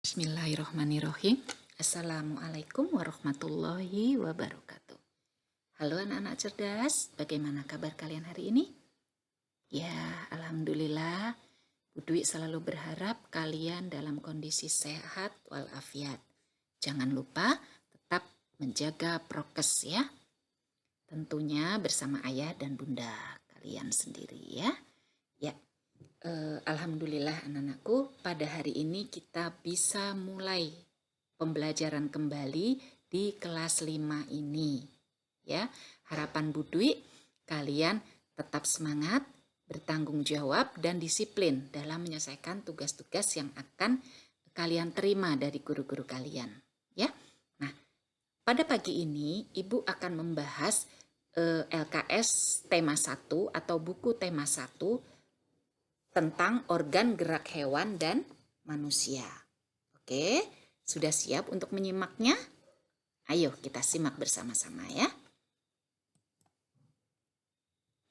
Bismillahirrohmanirrohim. Assalamualaikum warahmatullahi wabarakatuh. Halo anak-anak cerdas, bagaimana kabar kalian hari ini? Ya, alhamdulillah. Bu Dwi selalu berharap kalian dalam kondisi sehat walafiat. Jangan lupa tetap menjaga prokes ya. Tentunya bersama ayah dan bunda kalian sendiri ya. Ya. Alhamdulillah anak-anakku, pada hari ini kita bisa mulai pembelajaran kembali di kelas 5 ini. Ya, harapan Bu Dwi kalian tetap semangat, bertanggung jawab dan disiplin dalam menyelesaikan tugas-tugas yang akan kalian terima dari guru-guru kalian, ya. Nah, pada pagi ini Ibu akan membahas LKS tema 1 atau buku tema 1 tentang organ gerak hewan dan manusia. Oke, sudah siap untuk menyimaknya? Ayo kita simak bersama-sama ya.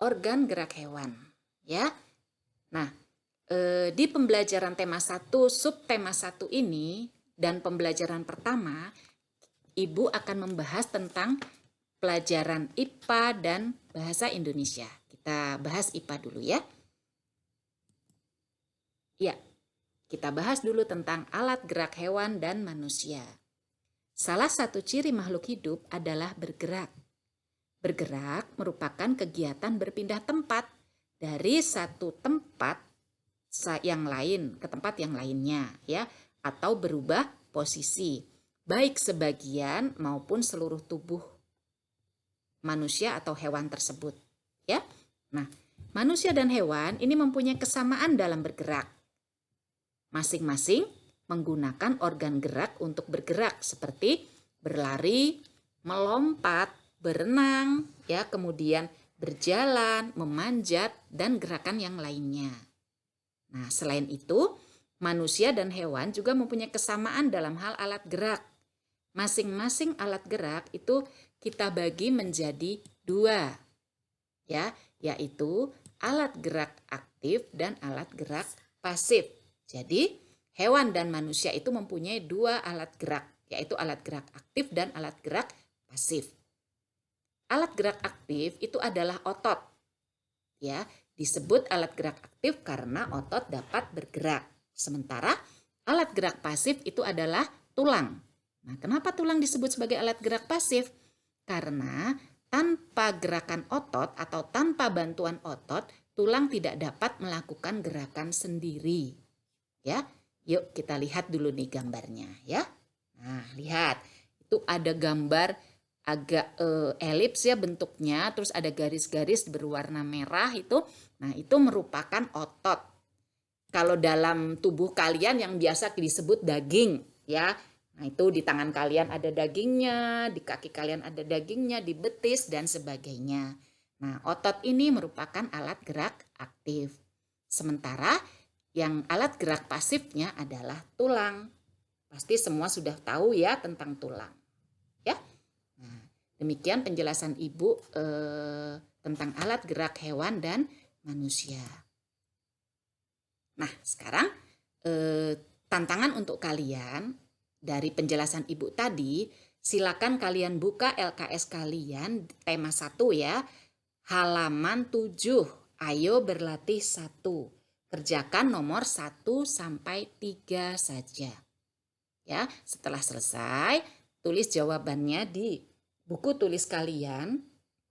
Organ gerak hewan ya. Nah, di pembelajaran tema 1, subtema 1 ini dan pembelajaran pertama, Ibu akan membahas tentang pelajaran IPA dan bahasa Indonesia. Kita bahas IPA dulu ya. Ya, kita bahas dulu tentang alat gerak hewan dan manusia. Salah satu ciri makhluk hidup adalah bergerak. Bergerak merupakan kegiatan berpindah tempat dari satu tempat yang lain ke tempat yang lainnya, ya, atau berubah posisi, baik sebagian maupun seluruh tubuh manusia atau hewan tersebut, ya. Nah, manusia dan hewan ini mempunyai kesamaan dalam bergerak. Masing-masing menggunakan organ gerak untuk bergerak seperti berlari, melompat, berenang, ya, kemudian berjalan, memanjat, dan gerakan yang lainnya. Nah, selain itu, manusia dan hewan juga mempunyai kesamaan dalam hal alat gerak. Masing-masing alat gerak itu kita bagi menjadi 2, ya, yaitu alat gerak aktif dan alat gerak pasif. Jadi, hewan dan manusia itu mempunyai 2 alat gerak, yaitu alat gerak aktif dan alat gerak pasif. Alat gerak aktif itu adalah otot. Ya, disebut alat gerak aktif karena otot dapat bergerak. Sementara alat gerak pasif itu adalah tulang. Nah, kenapa tulang disebut sebagai alat gerak pasif? Karena tanpa gerakan otot atau tanpa bantuan otot, tulang tidak dapat melakukan gerakan sendiri. Ya, yuk kita lihat dulu nih gambarnya ya. Nah, lihat. Itu ada gambar agak elips ya bentuknya, terus ada garis-garis berwarna merah itu. Nah, itu merupakan otot. Kalau dalam tubuh kalian yang biasa disebut daging ya. Nah, itu di tangan kalian ada dagingnya, di kaki kalian ada dagingnya, di betis dan sebagainya. Nah, otot ini merupakan alat gerak aktif. Sementara yang alat gerak pasifnya adalah tulang. Pasti semua sudah tahu ya tentang tulang. Ya. Nah, demikian penjelasan Ibu tentang alat gerak hewan dan manusia. Nah, sekarang tantangan untuk kalian dari penjelasan Ibu tadi, silakan kalian buka LKS kalian tema 1 ya. Halaman 7. Ayo berlatih 1. Kerjakan nomor 1 sampai 3 saja. Ya, setelah selesai, tulis jawabannya di buku tulis kalian.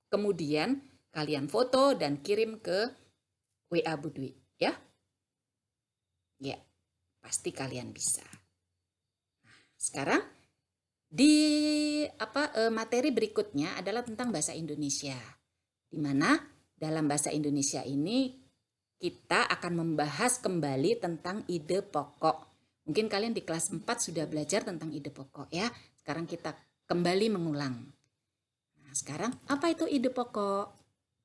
Kemudian kalian foto dan kirim ke WA Bu Dwi, ya. Ya, pasti kalian bisa. Nah, sekarang di materi berikutnya adalah tentang bahasa Indonesia. Di mana dalam bahasa Indonesia ini kita akan membahas kembali tentang ide pokok. Mungkin kalian di kelas 4 sudah belajar tentang ide pokok ya. Sekarang kita kembali mengulang. Nah, sekarang apa itu ide pokok?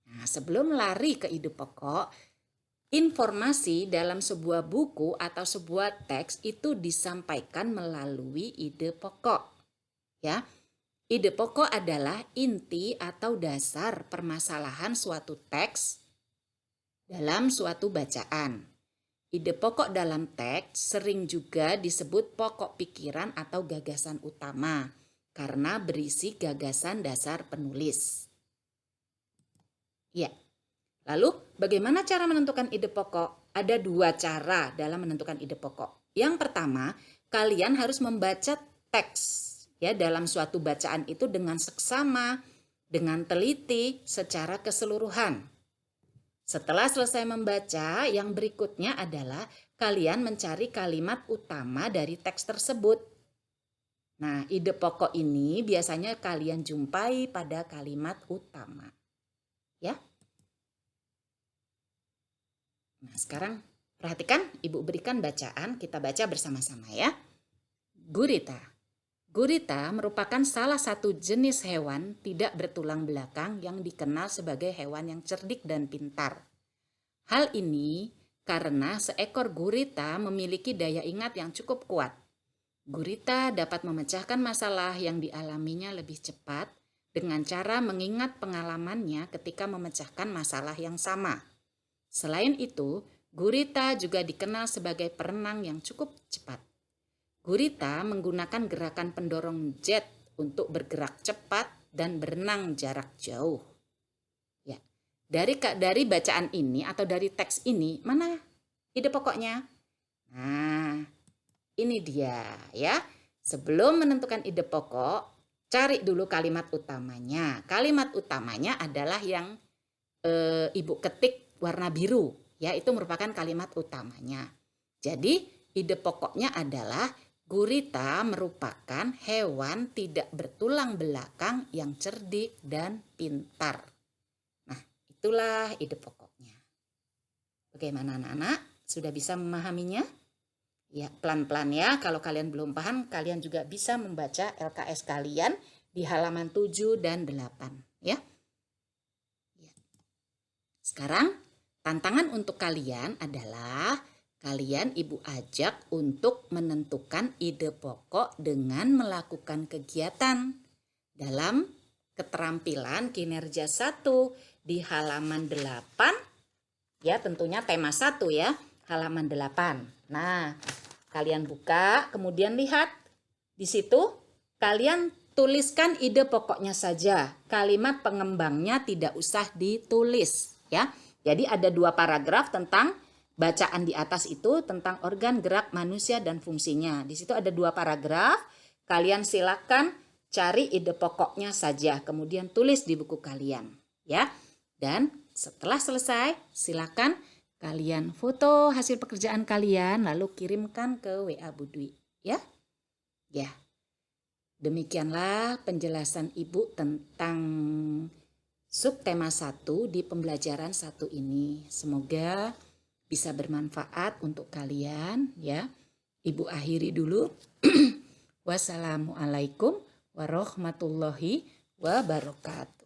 Nah, sebelum lari ke ide pokok, informasi dalam sebuah buku atau sebuah teks itu disampaikan melalui ide pokok. Ya. Ide pokok adalah inti atau dasar permasalahan suatu teks dalam suatu bacaan. ide pokok dalam teks sering juga disebut pokok pikiran atau gagasan utama karena berisi gagasan dasar penulis. Ya, lalu bagaimana cara menentukan ide pokok? Ada dua cara dalam menentukan ide pokok. Yang pertama, kalian harus membaca teks ya dalam suatu bacaan itu dengan seksama, dengan teliti, secara keseluruhan. Setelah selesai membaca, yang berikutnya adalah kalian mencari kalimat utama dari teks tersebut. Nah, ide pokok ini biasanya kalian jumpai pada kalimat utama. Ya. Nah, sekarang perhatikan, Ibu berikan bacaan, kita baca bersama-sama ya. Gurita. Gurita merupakan salah satu jenis hewan tidak bertulang belakang yang dikenal sebagai hewan yang cerdik dan pintar. Hal ini karena seekor gurita memiliki daya ingat yang cukup kuat. Gurita dapat memecahkan masalah yang dialaminya lebih cepat dengan cara mengingat pengalamannya ketika memecahkan masalah yang sama. Selain itu, gurita juga dikenal sebagai perenang yang cukup cepat. Gurita menggunakan gerakan pendorong jet untuk bergerak cepat dan berenang jarak jauh. Ya, dari bacaan ini atau dari teks ini, mana ide pokoknya? Nah, ini dia ya. Sebelum menentukan ide pokok, cari dulu kalimat utamanya. Kalimat utamanya adalah yang Ibu ketik warna biru, ya, itu merupakan kalimat utamanya. Jadi, ide pokoknya adalah gurita merupakan hewan tidak bertulang belakang yang cerdik dan pintar. Nah, itulah ide pokoknya. Bagaimana anak-anak? Sudah bisa memahaminya? Ya, pelan-pelan ya. Kalau kalian belum paham, kalian juga bisa membaca LKS kalian di halaman 7 dan 8. Ya. Sekarang, tantangan untuk kalian adalah kalian Ibu ajak untuk menentukan ide pokok dengan melakukan kegiatan dalam keterampilan kinerja 1 di halaman 8. Ya, tentunya tema 1 ya, halaman 8. Nah, kalian buka, kemudian lihat di situ kalian tuliskan ide pokoknya saja. Kalimat pengembangnya tidak usah ditulis ya. Jadi ada 2 paragraf tentang bacaan di atas itu tentang organ gerak manusia dan fungsinya. Di situ ada 2 paragraf. Kalian silakan cari ide pokoknya saja, kemudian tulis di buku kalian, ya. Dan setelah selesai, silakan kalian foto hasil pekerjaan kalian lalu kirimkan ke WA Budwi, ya. Ya. Demikianlah penjelasan Ibu tentang subtema 1 di pembelajaran 1 ini. Semoga bisa bermanfaat untuk kalian ya. Ibu akhiri dulu. Wassalamualaikum warahmatullahi wabarakatuh.